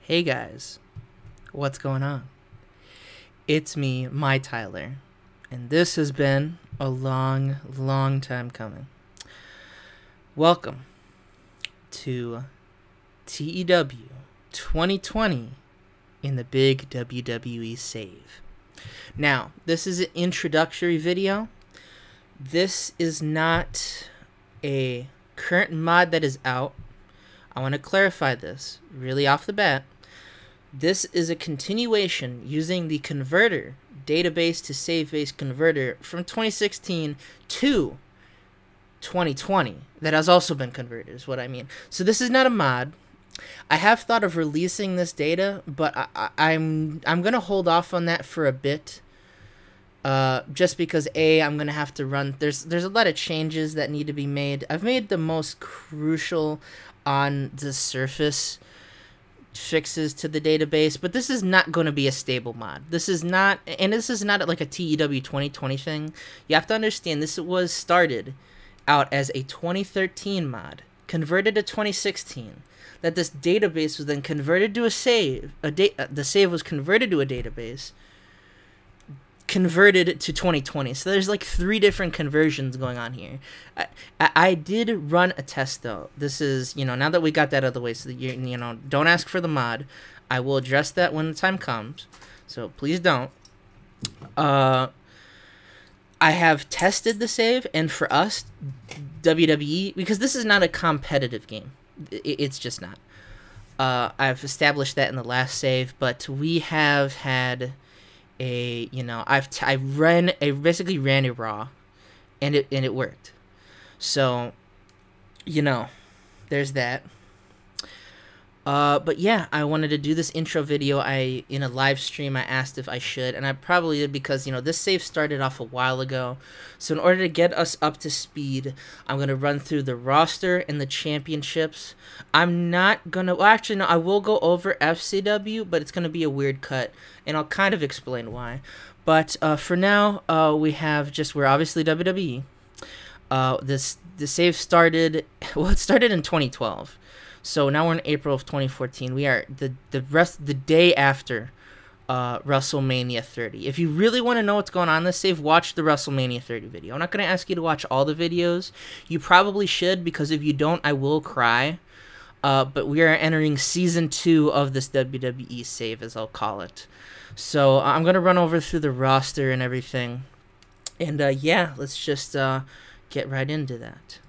Hey guys, what's going on? It's me, my Tyler, and this has been a long time coming. Welcome to TEW 2020 in the big WWE save. Now, this is an introductory video. This is not a current mod that is out. I want to clarify this really off the bat. This is a continuation using the converter, database to save base converter from 2016 to 2020 that has also been converted is what I mean. So this is not a mod. I have thought of releasing this data, but I'm going to hold off on that for a bit. Just because I'm going to have to run, there's a lot of changes that need to be made. I've made the most crucial on the surface fixes to the database, but this is not going to be a stable mod. This is not like a TEW 2020 thing. You have to understand this was started out as a 2013 mod, converted to 2016. That this database was then converted to a save. The save was converted to a database, converted to 2020. So there's like 3 different conversions going on here. I did run a test though. This is, now that we got that out of the way, so that you don't ask for the mod. I will address that when the time comes, so please don't. I have tested the save, and for us, WWE, because this is not a competitive game, it's just not. I've established that in the last save, but we have had I basically ran a RAW, and it worked. So, there's that. But yeah, I wanted to do this intro video. In a live stream, I asked if I should, and I probably did because, this save started off a while ago. So in order to get us up to speed, I'm going to run through the roster and the championships. I'm not going to, well, actually, no, I will go over FCW, but it's going to be a weird cut, and I'll kind of explain why. But for now, we're obviously WWE. The save started, well, it started in 2012. So now we're in April of 2014. We are the day after WrestleMania 30. If you really want to know what's going on in this save, watch the WrestleMania 30 video. I'm not going to ask you to watch all the videos. You probably should, because if you don't, I will cry. But we are entering Season 2 of this WWE save, as I'll call it. So I'm going to run over through the roster and everything. And yeah, let's just get right into that.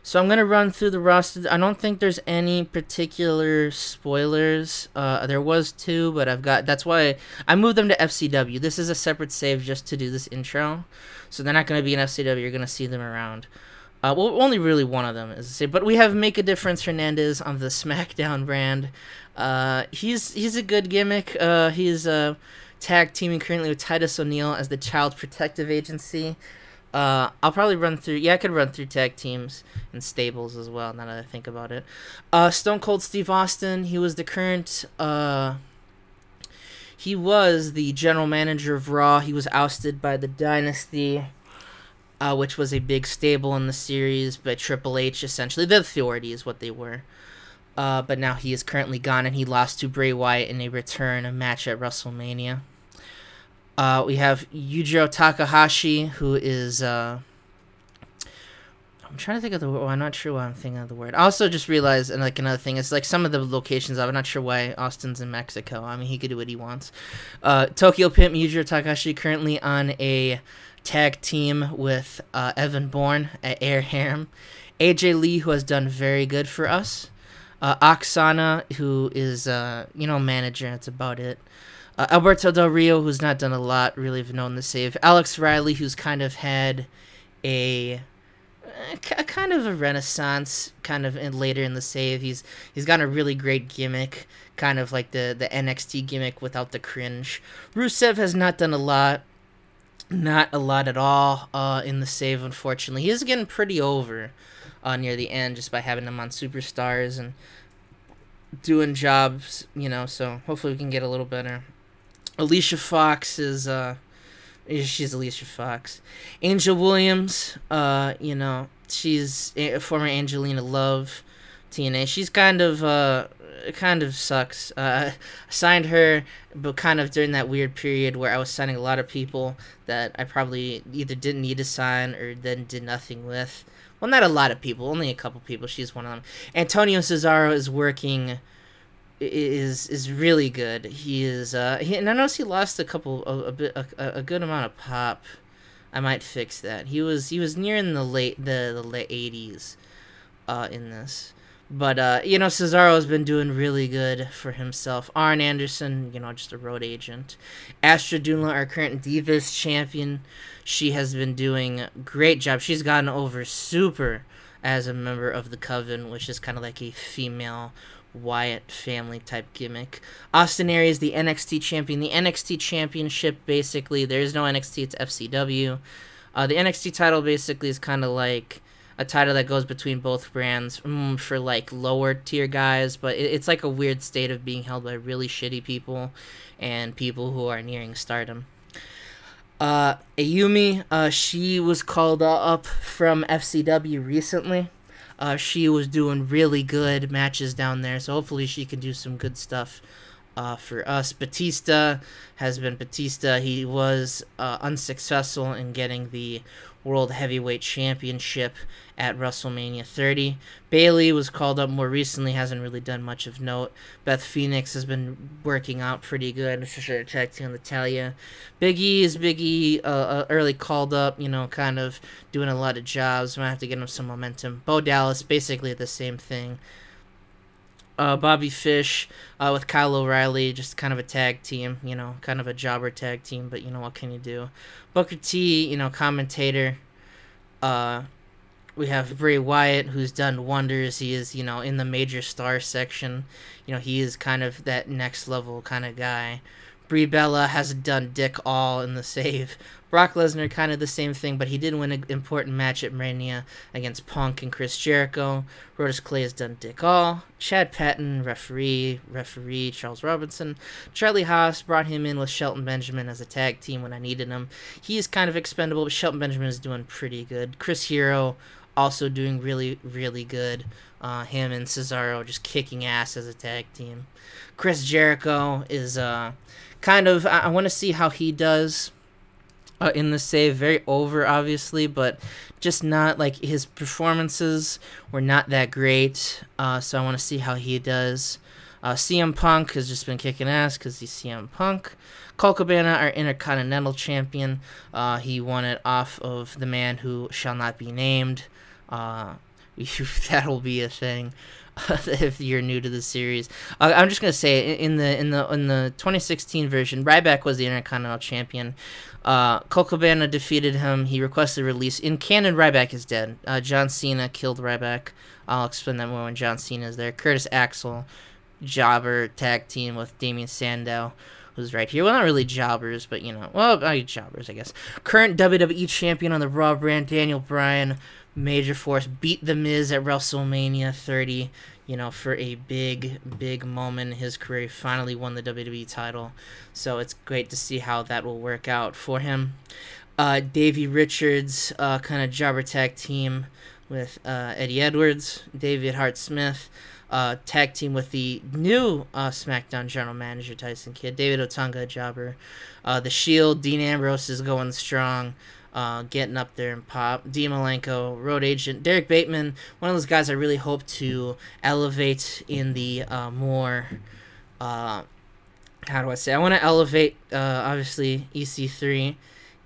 So I'm going to run through the roster. I don't think there's any particular spoilers. There was 2, but that's why I moved them to FCW. This is a separate save just to do this intro. So they're not going to be in FCW. You're going to see them around. Well, only really one of them is a save. But we have Make a Difference Hernandez on the SmackDown brand. He's a good gimmick. He's tag teaming currently with Titus O'Neil as the Child Protective Agency. I'll probably run through, I could run through tag teams and stables as well, now that I think about it. Stone Cold Steve Austin, he was the current, he was the general manager of Raw. He was ousted by the Dynasty, which was a big stable in the series, by Triple H, essentially. The Authority is what they were. But now he is currently gone, and he lost to Bray Wyatt in a match at WrestleMania. We have Yujiro Takahashi, who is, I'm trying to think of the word. Well, I'm not sure why I'm thinking of the word. I also just realized, and like another thing, it's like some of the locations, I'm not sure why Austin's in Mexico. I mean, he could do what he wants. Tokyo Pimp, Yujiro Takahashi, currently on a tag team with Evan Bourne at Air Harem. AJ Lee, who has done very good for us. Oksana, who is, manager, that's about it. Alberto Del Rio, who's not done a lot, really have known the save. Alex Riley, who's kind of had a kind of a renaissance, later in the save. He's got a really great gimmick, kind of like the NXT gimmick without the cringe. Rusev has not done a lot, not a lot at all in the save, unfortunately. He is getting pretty over near the end just by having him on Superstars and doing jobs, so hopefully we can get a little better. Alicia Fox is, she's Alicia Fox. Angel Williams, she's a former Angelina Love, TNA. She's kind of it kind of sucks. I signed her, but kind of during that weird period where I was signing a lot of people that I probably either didn't need to sign or then did nothing with. Well, not a lot of people, only a couple people. She's one of them. Antonio Cesaro is working, is really good. He is, and I noticed he lost a good amount of pop. I might fix that. He was near in the late 80s, in this. But, you know, Cesaro has been doing really good for himself. Arn Anderson, you know, just a road agent. Astra Dunla, our current Divas champion, she has been doing a great job. She's gotten over super as a member of the Coven, which is kind of like a female Wyatt family type gimmick. Austin Aries, the NXT champion. The NXT championship, basically, there's no NXT, it's FCW. The NXT title basically is kind of like a title that goes between both brands for like lower tier guys, but it's like a weird state of being held by really shitty people and people who are nearing stardom. Ayumi, she was called up from FCW recently. She was doing really good matches down there, so hopefully she can do some good stuff for us. Batista has been Batista. He was unsuccessful in getting the World Heavyweight Championship at WrestleMania 30. Bayley was called up more recently, hasn't really done much of note. Beth Phoenix has been working out pretty good, especially tag team with Natalya. Big E early called up, you know, kind of doing a lot of jobs. Might have to get him some momentum. Bo Dallas, basically the same thing. Bobby Fish with Kyle O'Reilly, just kind of a tag team, you know, kind of a jobber tag team, but, you know, what can you do? Booker T, you know, commentator. We have Bray Wyatt, who's done wonders. He is, you know, in the major star section. You know, he is kind of that next level kind of guy. Brie Bella hasn't done dick all in the save. Brock Lesnar, kind of the same thing, but he did win an important match at Mania against Punk and Chris Jericho. Brodus Clay has done dick all. Chad Patton, referee, Charles Robinson. Charlie Haas, brought him in with Shelton Benjamin as a tag team when I needed him. He is kind of expendable, but Shelton Benjamin is doing pretty good. Chris Hero, also doing really, really good. Him and Cesaro just kicking ass as a tag team. Chris Jericho is kind of, I want to see how he does in the save. Very over, obviously, but just not, like, his performances were not that great, so I want to see how he does. CM Punk has just been kicking ass because he's CM Punk. Colt Cabana, our Intercontinental Champion, he won it off of the man who shall not be named. That'll be a thing. If you're new to the series, I'm just gonna say in the 2016 version, Ryback was the Intercontinental Champion. Colt Cabana defeated him. He requested release. In canon, Ryback is dead. John Cena killed Ryback. I'll explain that more when John Cena is there. Curtis Axel, jobber tag team with Damien Sandow, who's right here. Well, not really jobbers, but, you know, well, jobbers, I guess. Current WWE champion on the Raw brand, Daniel Bryan, major force, beat The Miz at WrestleMania 30, you know, for a big, big moment in his career. He finally won the WWE title, so it's great to see how that will work out for him. Davey Richards, kind of jobber tag team with Eddie Edwards. David Hart Smith, tag team with the new SmackDown general manager, Tyson Kidd. David Otunga, jobber. The Shield, Dean Ambrose is going strong. Getting up there in pop. Dean Malenko, road agent. Derek Bateman, one of those guys I really hope to elevate in the more, how do I say? I want to elevate, obviously, EC3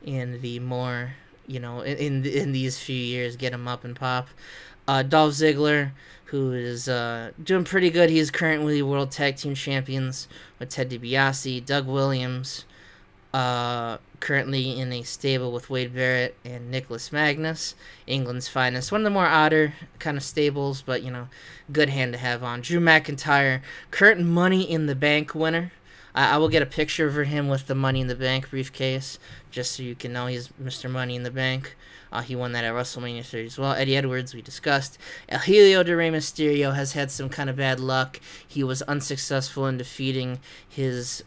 in the more, you know, in these few years, get him up and pop. Dolph Ziggler, who is doing pretty good. He is currently World Tag Team Champions with Ted DiBiase. Doug Williams, currently in a stable with Wade Barrett and Nicholas Magnus, England's finest. One of the more odder kind of stables, but, you know, good hand to have on. Drew McIntyre, current Money in the Bank winner. I will get a picture of him with the Money in the Bank briefcase. just so you can know he's Mr. Money in the Bank. He won that at WrestleMania 30 as well. Eddie Edwards, we discussed. El Helio de Rey Mysterio has had some kind of bad luck. He was unsuccessful in defeating his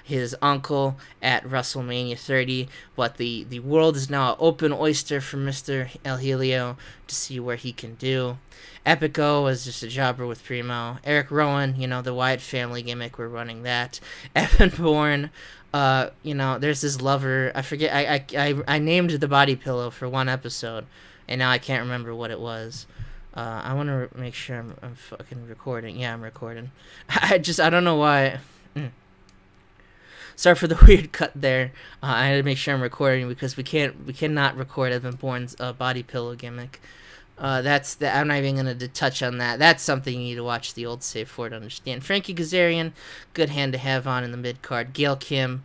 his uncle at WrestleMania 30. But the world is now an open oyster for Mr. El Helio to see where he can do. Epico was just a jobber with Primo. Eric Rowan, the Wyatt family gimmick, we're running that. Evan Bourne, there's this lover. I forget. I named the body pillow for one episode, and now I can't remember what it was. I want to make sure I'm fucking recording. Yeah, I'm recording. I don't know why. Sorry for the weird cut there. I had to make sure I'm recording because we cannot record Evan Bourne's body pillow gimmick. I'm not even going to touch on that. That's something you need to watch the old save for to understand. Frankie Kazarian, good hand to have on in the mid-card. Gail Kim,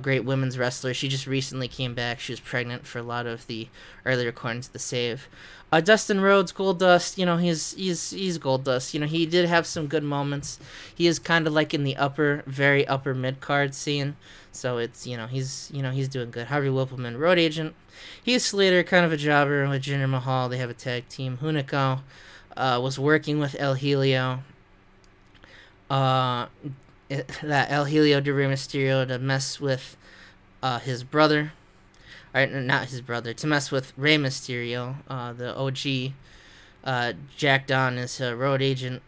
great women's wrestler. She just recently came back. She was pregnant for a lot of the early recordings of the save. Dustin Rhodes, Goldust, he's Goldust. He did have some good moments. He is kind of like in the very upper mid-card scene. So it's, he's doing good. Harvey Whippleman, Road Agent. Heath Slater, kind of a jobber with Jinder Mahal. They have a tag team. Hunico was working with El Helio. That El Helio de Rey Mysterio to mess with his brother. Not his brother. To mess with Rey Mysterio, the OG. Jack Don is a road agent.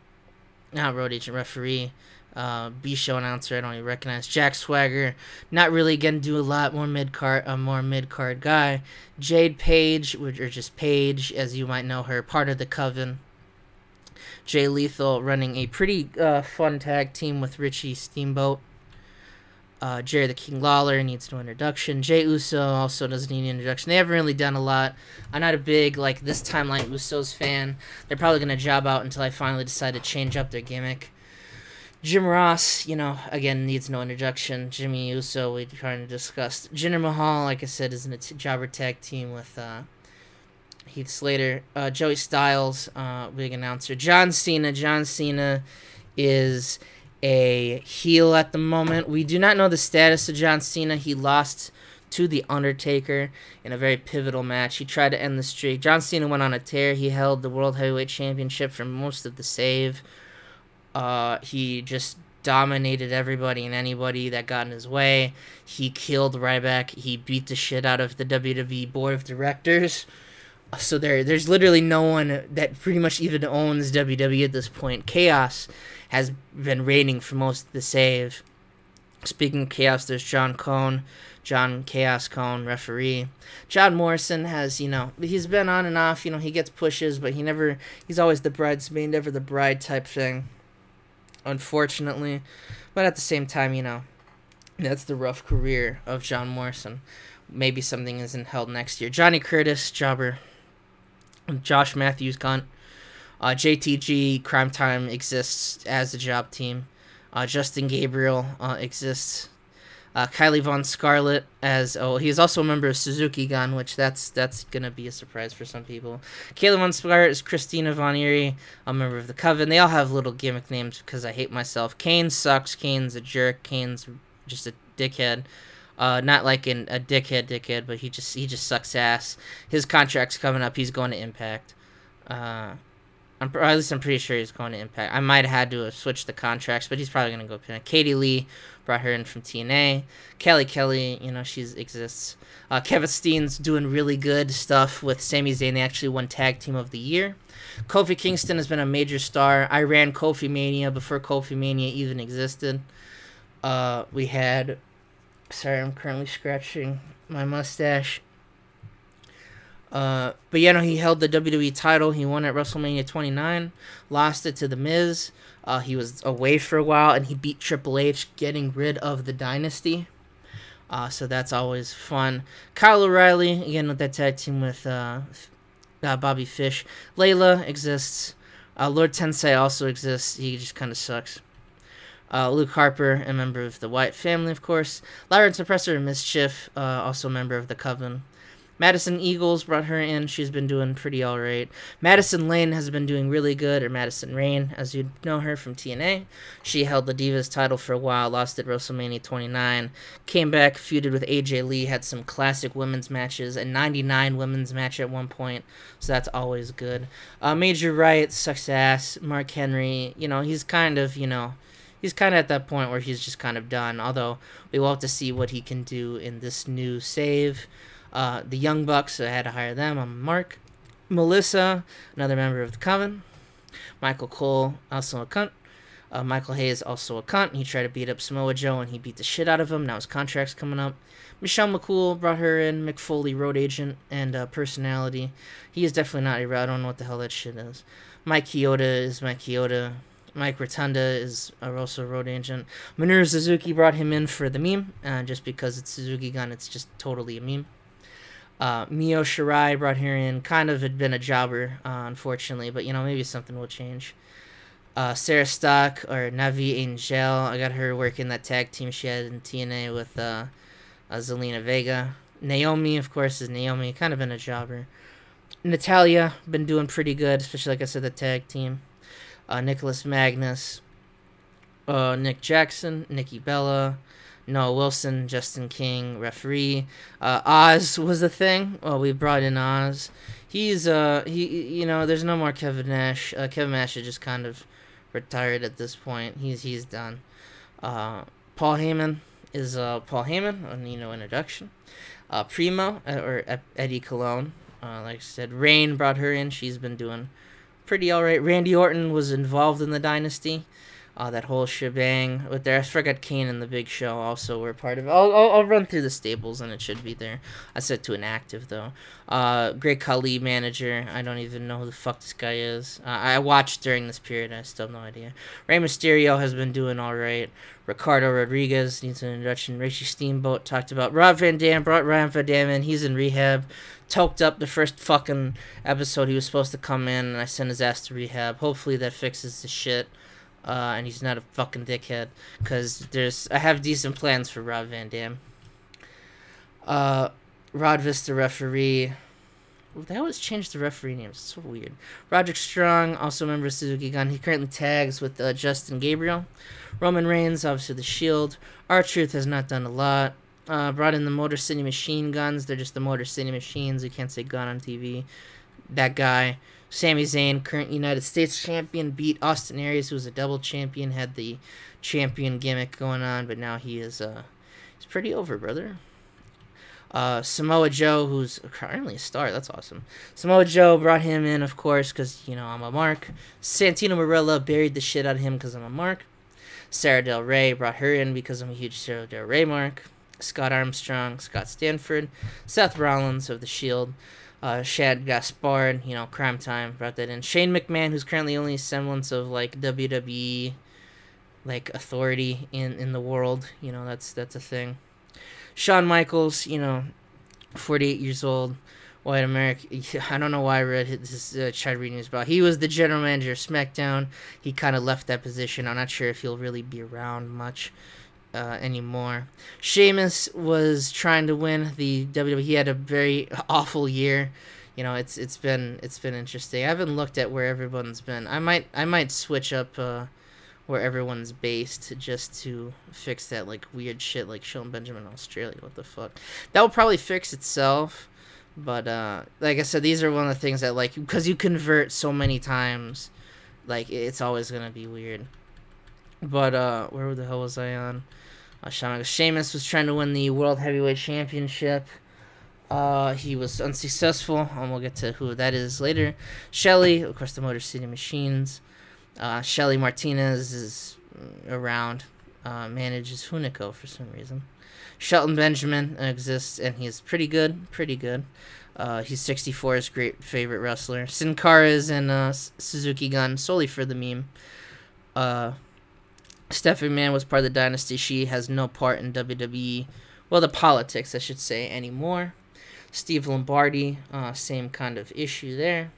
Not road agent, referee. B-show announcer, I don't even recognize. Jack Swagger, not really gonna do a lot more mid-card guy. Jade Page, or just Paige, as you might know her, part of the Coven. Jay Lethal running a pretty fun tag team with Richie Steamboat. Jerry the King Lawler needs no introduction. Jay Uso also doesn't need an introduction. They haven't really done a lot. I'm not a big, this timeline Usos fan. They're probably gonna job out until I finally decide to change up their gimmick. Jim Ross, again, needs no introduction. Jimmy Uso, we're trying to discuss. Jinder Mahal, like I said, is in a jobber tag team with Heath Slater. Joey Styles, big announcer. John Cena. John Cena is a heel at the moment. We do not know the status of John Cena. He lost to The Undertaker in a very pivotal match. He tried to end the streak. John Cena went on a tear. He held the World Heavyweight Championship for most of the save. He just dominated everybody and anybody that got in his way. He killed Ryback. He beat the shit out of the WWE Board of Directors. So there's literally no one that pretty much even owns WWE at this point. Chaos has been reigning for most of the save. Speaking of Chaos, there's John Chaos Cone, referee. John Morrison has, he's been on and off. He gets pushes, but he's always the bridesmaid, never the bride type thing. Unfortunately, but at the same time, that's the rough career of John Morrison. Maybe something isn't held next year. Johnny Curtis, jobber. Josh Matthews, Gunt. JTG, Crime Time exists as a job team. Justin Gabriel exists. Kylie Von Scarlett he's also a member of Suzuki Gun, which that's gonna be a surprise for some people. Kayla Von Scarlett is Christina Von Eerie, a member of the Coven. They all have little gimmick names because I hate myself. Kane sucks. Kane's a jerk. Kane's just a dickhead. Not like a dickhead, but he just sucks ass. His contract's coming up. He's going to Impact. At least I'm pretty sure he's going to Impact. I might have had to switch the contracts, but he's probably going to go Impact. Katie Lee, brought her in from TNA. Kelly, she exists. Kevin Steen's doing really good stuff with Sami Zayn. They actually won Tag Team of the Year. Kofi Kingston has been a major star. I ran Kofi Mania before Kofi Mania even existed. We had... Sorry, I'm currently scratching my mustache. But he held the WWE title. He won at WrestleMania 29, lost it to The Miz. He was away for a while, and he beat Triple H, getting rid of the Dynasty. So that's always fun. Kyle O'Reilly, again with that tag team with Bobby Fish. Layla exists. Lord Tensei also exists. He just kind of sucks. Luke Harper, a member of the Wyatt family, of course. Lawrence Suppressor and Mischief, also a member of the Coven. Madison Eagles brought her in. She's been doing pretty alright. Madison Lane has been doing really good, or Madison Rain, as you know her from TNA. She held the Divas title for a while, lost at WrestleMania 29, came back, feuded with AJ Lee, had some classic women's matches, a 99 women's match at one point, so that's always good. Major Wright sucks ass. Mark Henry, he's kind of, he's kind of at that point where he's just kind of done, although we will have to see what he can do in this new save. The Young Bucks, I had to hire them. I'm Mark. Melissa, another member of the Coven. Michael Cole, also a cunt. Michael Hayes, also a cunt. He tried to beat up Samoa Joe, and he beat the shit out of him. Now his contract's coming up. Michelle McCool, brought her in. Mick Foley, road agent and personality. He is definitely not a I don't know what the hell that shit is. Mike Chioda is Mike Chioda. Mike Rotunda is also a road agent. Minoru Suzuki brought him in for the meme. Just because it's Suzuki Gun, it's just totally a meme. Mio Shirai brought her in. Kind of had been a jobber, unfortunately, but maybe something will change. Sarah Stock, or Navi Angel, I got her working that tag team she had in TNA with Zelina Vega. Naomi, of course, is Naomi. Kind of been a jobber. Natalia, been doing pretty good, especially, like I said, the tag team. Nicholas Magnus. Nick Jackson. Nikki Bella. Noah Wilson, Justin King, referee. Oz was the thing. Well, we brought in Oz. He's there's no more Kevin Nash. Kevin Nash is just kind of retired at this point. He's done. Paul Heyman is Paul Heyman on introduction. Primo or Eddie Colon. Like I said, Rain brought her in. She's been doing pretty alright. Randy Orton was involved in the Dynasty. That whole shebang with there. I forgot Kane and the Big Show also were part of it. I'll run through the stables and it should be there. I said to inactive though. Great Khali manager. I don't even know who the fuck this guy is. I watched during this period. I still have no idea. Rey Mysterio has been doing all right. Ricardo Rodriguez needs an introduction. Ricky Steamboat talked about. Rob Van Dam brought Ryan Van Dam in. He's in rehab. Toked up the first fucking episode he was supposed to come in, and I sent his ass to rehab. Hopefully that fixes the shit. And he's not a fucking dickhead, because I have decent plans for Rob Van Dam. Rod Vista referee. They always change the referee names. It's so weird. Roderick Strong, also a member of Suzuki Gun. He currently tags with Justin Gabriel. Roman Reigns, obviously the Shield. R-Truth has not done a lot. Brought in the Motor City Machine Guns. They're just the Motor City Machines. You can't say gun on TV. That guy. Sami Zayn, current United States champion, beat Austin Aries, who was a double champion, had the champion gimmick going on, but now he's pretty over, brother. Samoa Joe, who's currently a star, that's awesome. Samoa Joe brought him in, of course, because, I'm a mark. Santino Marella buried the shit out of him because I'm a mark. Sarah Del Rey brought her in because I'm a huge Sarah Del Rey mark. Scott Armstrong, Scott Stanford, Seth Rollins of the Shield. Shad Gaspard, Crime Time, brought that in. Shane McMahon, who's currently only a semblance of, WWE, authority in the world. That's a thing. Shawn Michaels, 48 years old, white American. I don't know why I read this, tried reading his about. He was the general manager of SmackDown. He kind of left that position. I'm not sure if he'll really be around much anymore. Sheamus was trying to win the WWE. He had a very awful year. It's been interesting. I haven't looked at where everyone's been. I might switch up where everyone's based just to fix that weird shit like Shelton Benjamin in Australia. What the fuck? That will probably fix itself. But like I said, these are one of the things that because you convert so many times, it's always gonna be weird. But where the hell was I on? Sheamus was trying to win the World Heavyweight Championship. He was unsuccessful, and we'll get to who that is later. Shelly, of course, the Motor City Machines. Shelly Martinez is around, manages Hunico for some reason. Shelton Benjamin exists, and he's pretty good. He's 64, is great favorite wrestler. Sin Cara is in Suzuki Gun solely for the meme. Stephanie McMahon was part of the Dynasty. She has no part in WWE. Well, the politics, I should say, anymore. Steve Lombardi, same kind of issue there.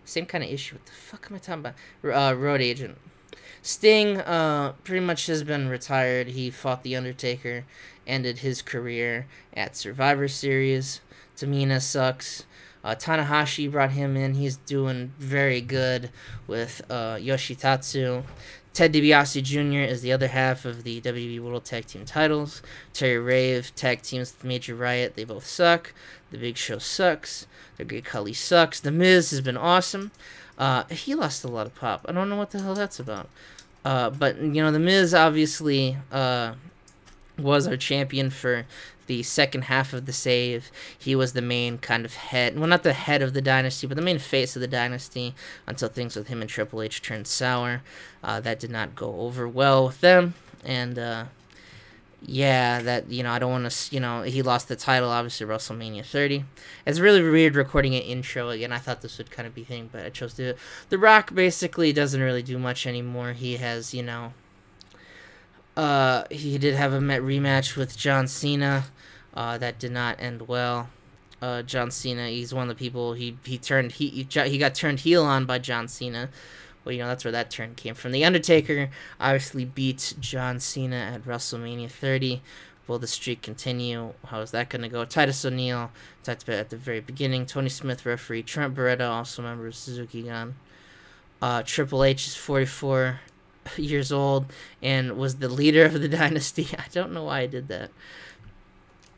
Same kind of issue. What the fuck am I talking about? Road agent. Sting pretty much has been retired. He fought The Undertaker, ended his career at Survivor Series. Tamina sucks. Tanahashi brought him in. He's doing very good with Yoshitatsu. Ted DiBiase Jr. is the other half of the WWE World Tag Team titles. Terry Rave tag teams with Major Riot. They both suck. The Big Show sucks. The Great Khali sucks. The Miz has been awesome. He lost a lot of pop. I don't know what the hell that's about. But, you know, The Miz obviously was our champion for the second half of the save. He was the main kind of head, well, not the head of the dynasty, but the main face of the dynasty until things with him and Triple H turned sour. That did not go over well with them, and yeah, that, you know, I don't want to, you know, he lost the title, obviously, WrestleMania 30. It's really weird recording an intro again. I thought this would kind of be a thing, but I chose to do it. The Rock basically doesn't really do much anymore. He has, you know, he did have a rematch with John Cena. That did not end well. John Cena, he's one of the people, he got turned heel on by John Cena. Well, you know, that's where that turn came from. The Undertaker obviously beat John Cena at WrestleMania 30. Will the streak continue? How is that going to go? Titus O'Neil, talked about at the very beginning. Tony Smith, referee. Trent Beretta, also member of Suzuki Gun. Triple H is 44 years old and was the leader of the dynasty. I don't know why I did that.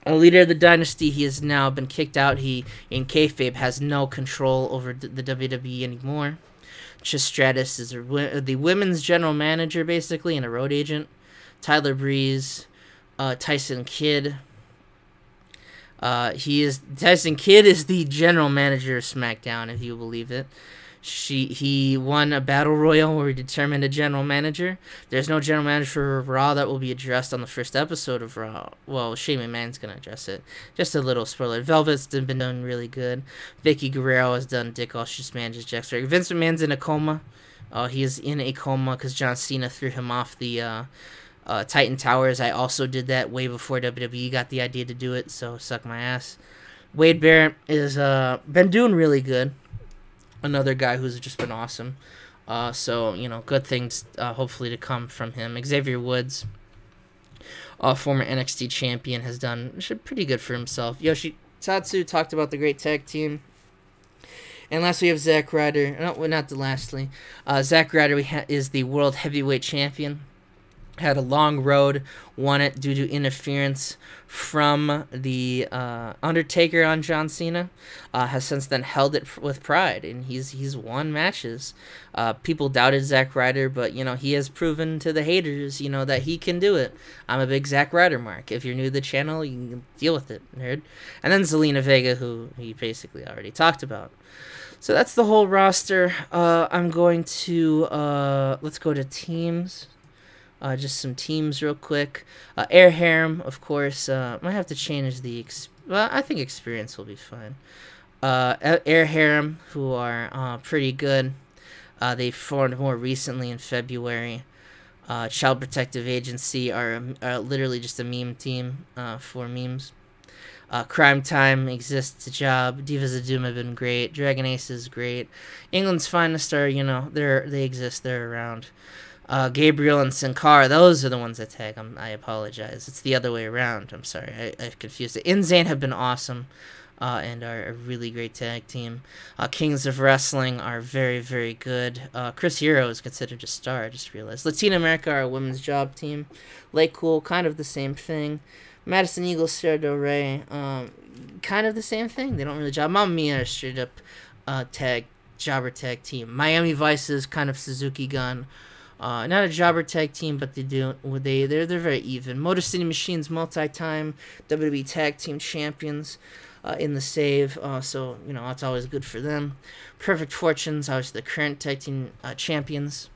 A leader of the dynasty, he has now been kicked out. He, in kayfabe, has no control over the WWE anymore. Trish Stratus is the women's general manager, basically, and a road agent. Tyler Breeze, Tyson Kidd. Tyson Kidd is the general manager of SmackDown, if you believe it. He won a battle royal where he determined a general manager. There's no general manager for Raw. That will be addressed on the first episode of Raw. Well, Shane McMahon's going to address it. Just a little spoiler. Velvet's been doing really good. Vicky Guerrero has done dick all. She just manages Jack Swagger. Vince McMahon's in a coma. He is in a coma because John Cena threw him off the Titan Towers. I also did that way before WWE got the idea to do it, so suck my ass. Wade Barrett is been doing really good. Another guy who's just been awesome. So, you know, good things hopefully to come from him. Xavier Woods, former NXT champion, has done pretty good for himself. Yoshitatsu talked about the great tag team. And lastly, we have Zack Ryder. No, not the lastly. Zack Ryder is the world heavyweight champion. Had a long road, won it due to interference from the Undertaker on John Cena. Has since then held it with pride, and he's won matches. People doubted Zack Ryder, but, you know, he has proven to the haters, you know, that he can do it. I'm a big Zack Ryder mark. If you're new to the channel, you can deal with it, nerd. And then Zelina Vega, who he basically already talked about. So that's the whole roster. I'm going to let's go to teams. Just some teams real quick. Air Harem, of course. Might have to change the... well, I think experience will be fine. Air Harem, who are pretty good. They formed more recently in February. Child Protective Agency are literally just a meme team for memes. Crime Time exists, a job. Divas of Doom have been great. Dragon Ace is great. England's Finest are, you know, they exist. They're around. Gabriel and Sin Cara, those are the ones that tag. I apologize. It's the other way around. I'm sorry. I've confused it. Inzane have been awesome and are a really great tag team. Kings of Wrestling are very, very good. Chris Hero is considered a star, I just realized. Latina America are a women's job team. Lake Cool, kind of the same thing. Madison Eagles, Sierra Del Rey, kind of the same thing. They don't really job. Mamma Mia are straight up jobber tag team. Miami Vice is kind of Suzuki Gun. Not a jobber tag team, but they're very even. Motor City Machines, multi-time WWE Tag Team Champions in the save, so, you know, that's always good for them. Perfect Fortunes, obviously the current tag team champions.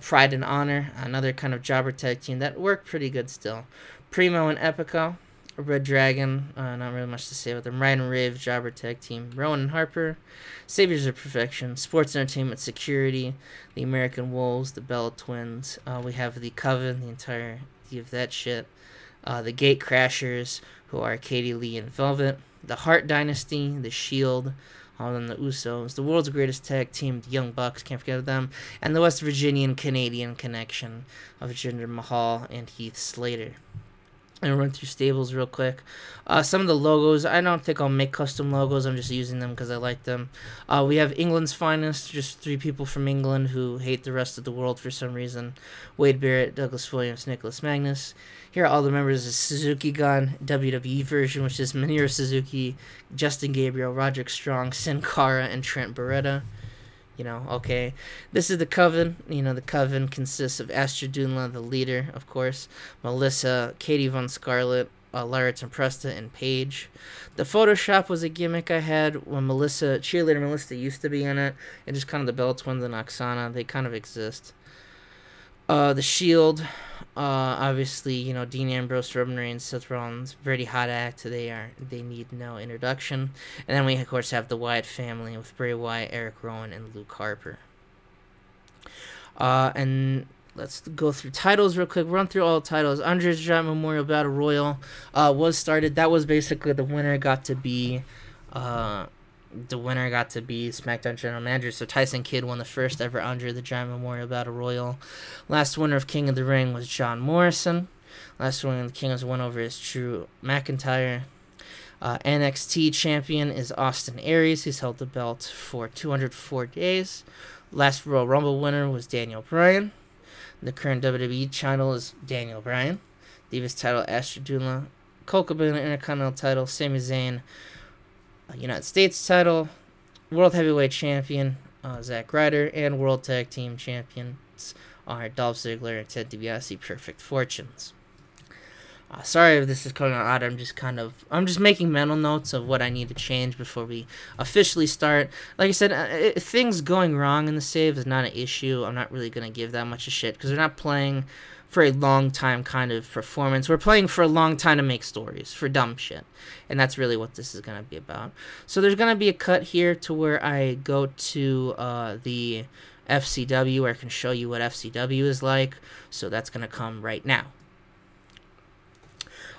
Pride and Honor, another kind of jobber tag team that worked pretty good still. Primo and Epico, Red Dragon, not really much to say about them. Ryan and Rave, jobber tag team. Rowan and Harper, Saviors of Perfection. Sports Entertainment Security, the American Wolves, the Bella Twins. We have the Coven, the entirety of that shit. The Gate Crashers, who are Katie Lee and Velvet. The Hart Dynasty, the Shield, all of them the Usos. The World's Greatest Tag Team, the Young Bucks, can't forget them. And the West Virginian Canadian connection of Jinder Mahal and Heath Slater. And run through stables real quick. Some of the logos, I don't think I'll make custom logos. I'm just using them because I like them. We have England's finest, just 3 people from England who hate the rest of the world for some reason. Wade Barrett, Douglas Williams, Nicholas Magnus. Here are all the members of Suzuki Gun, WWE version, which is Minoru Suzuki, Justin Gabriel, Roderick Strong, Sin Cara, and Trent Beretta. You know, okay. This is the Coven. You know, the Coven consists of Astrid Dunla, the leader, of course, Melissa, Katie Von Scarlett, Lara Tempresta, and Paige. The Photoshop was a gimmick I had when cheerleader Melissa used to be in it, and just kind of the Bella Twins and Oksana, they kind of exist. The Shield, obviously, you know, Dean Ambrose, Roman Reigns, Seth Rollins, pretty hot act. They need no introduction. And then we, of course, have the Wyatt family with Bray Wyatt, Eric Rowan, and Luke Harper. And let's go through titles real quick. Run through all the titles. Andre's Giant Memorial Battle Royal was started. That was basically the winner got to be SmackDown General Manager. So Tyson Kidd won the first ever Andre the Giant Memorial Battle Royal. Last winner of King of the Ring was John Morrison. Last winner of the King was won over is Drew McIntyre. NXT champion is Austin Aries. He's held the belt for 204 days. Last Royal Rumble winner was Daniel Bryan. The current WWE title is Daniel Bryan. Divas title, Astrid Dunla. Colt Cabana Intercontinental title, Sami Zayn. United States title, World Heavyweight Champion, Zack Ryder, and World Tag Team Champions are Dolph Ziggler and Ted DiBiase. Perfect Fortunes. Sorry if this is coming out odd. I'm just making mental notes of what I need to change before we officially start. Like I said, things going wrong in the save is not an issue. I'm not really gonna give that much a shit because we're not playing for a long time kind of performance. We're playing for a long time to make stories for dumb shit, and that's really what this is gonna be about. So there's gonna be a cut here to where I go to the FCW where I can show you what FCW is like. So that's gonna come right now.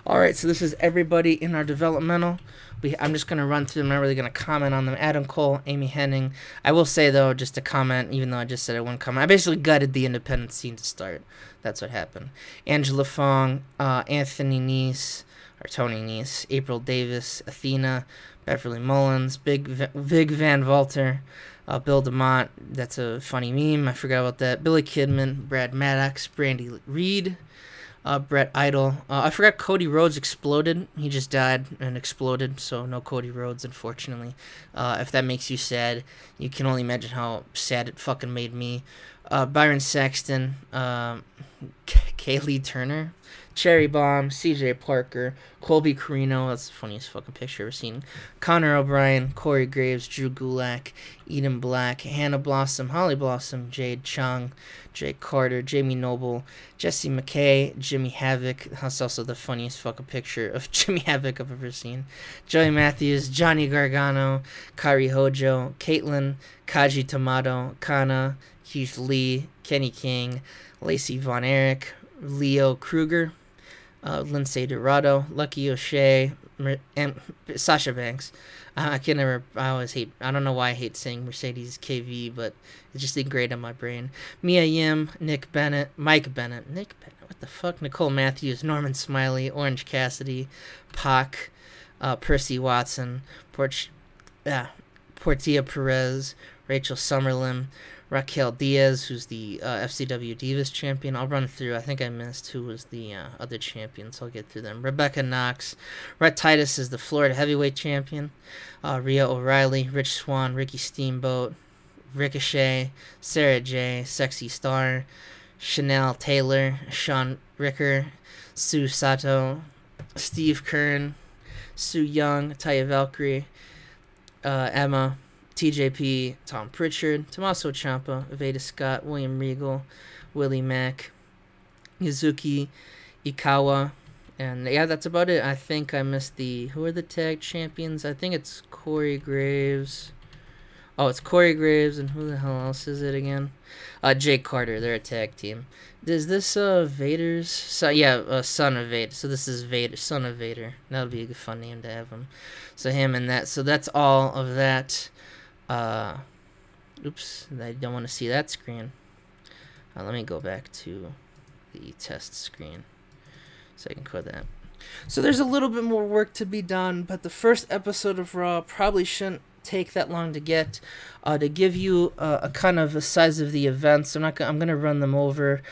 Alright, so this is everybody in our developmental. I'm just going to run through them. I'm not really going to comment on them. Adam Cole, Amy Hennig. I will say, though, just to comment, even though I just said I wouldn't comment, I basically gutted the independent scene to start. That's what happened. Angela Fong, Anthony Nese, or Tony Nese, April Davis, Athena, Beverly Mullins, Big Van Valter, Bill DeMott. That's a funny meme. I forgot about that. Billy Kidman, Brad Maddox, Brandy Reed, Brett Idol. I forgot Cody Rhodes exploded. He just died and exploded, so no Cody Rhodes, unfortunately. If that makes you sad, you can only imagine how sad it fucking made me. Byron Saxton, Kaylee Turner, Cherry Bomb, CJ Parker, Colby Carino, that's the funniest fucking picture I've ever seen, Connor O'Brien, Corey Graves, Drew Gulak, Eden Black, Hannah Blossom, Holly Blossom, Jade Chung, Jake Carter, Jamie Noble, Jesse McKay, Jimmy Havoc. That's also the funniest fucking picture of Jimmy Havoc I've ever seen. Joey Matthews, Johnny Gargano, Kari Hojo, Caitlin, Kaji Tomato, Kana, Keith Lee, Kenny King, Lacey Von Erich, Leo Kruger, Lindsay Dorado, Lucky O'Shea, and Sasha Banks. I don't know why I hate saying Mercedes KV, but it's just ingrained in my brain. Mia Yim, Mike Bennett, what the fuck? Nicole Matthews, Norman Smiley, Orange Cassidy, Pac, Percy Watson, Portia Perez, Rachel Summerlin, Raquel Diaz, who's the FCW Divas champion. I'll run through. I think I missed who was the other champion, so I'll get through them. Rebecca Knox. Rhett Titus is the Florida Heavyweight champion. Rhea O'Reilly, Rich Swann, Ricky Steamboat, Ricochet, Sarah J, Sexy Star, Chanel Taylor, Sean Ricker, Sue Sato, Steve Kern, Sue Young, Taya Valkyrie, Emma, TJP, Tom Pritchard, Tommaso Ciampa, Veda Scott, William Regal, Willie Mack, Yuzuki Ikawa, and yeah, that's about it. I think I missed who are the tag champions? I think it's Corey Graves. Oh, it's Corey Graves, and who the hell else is it again? Jake Carter, they're a tag team. Is this Vader's son? Yeah, son of Vader. So this is Vader, son of Vader. That would be a good fun name to have him. So him and that. So that's all of that. Oops, I don't want to see that screen. Let me go back to the test screen so I can code that. So there's a little bit more work to be done, but the first episode of Raw probably shouldn't take that long to get. To give you a kind of a size of the events, I'm gonna run them over.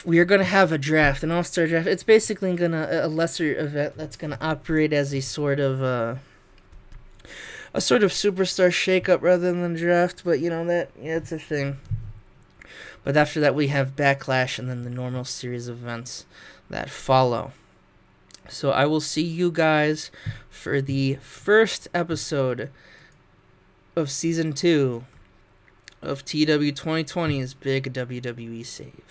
We are gonna have a draft, an all-star draft. It's basically a lesser event that's gonna operate as a sort of superstar shakeup rather than a draft. But you know that, yeah, it's a thing. But after that, we have Backlash and then the normal series of events that follow. So I will see you guys for the first episode of Season 2 of TEW 2020's Big WWE Save.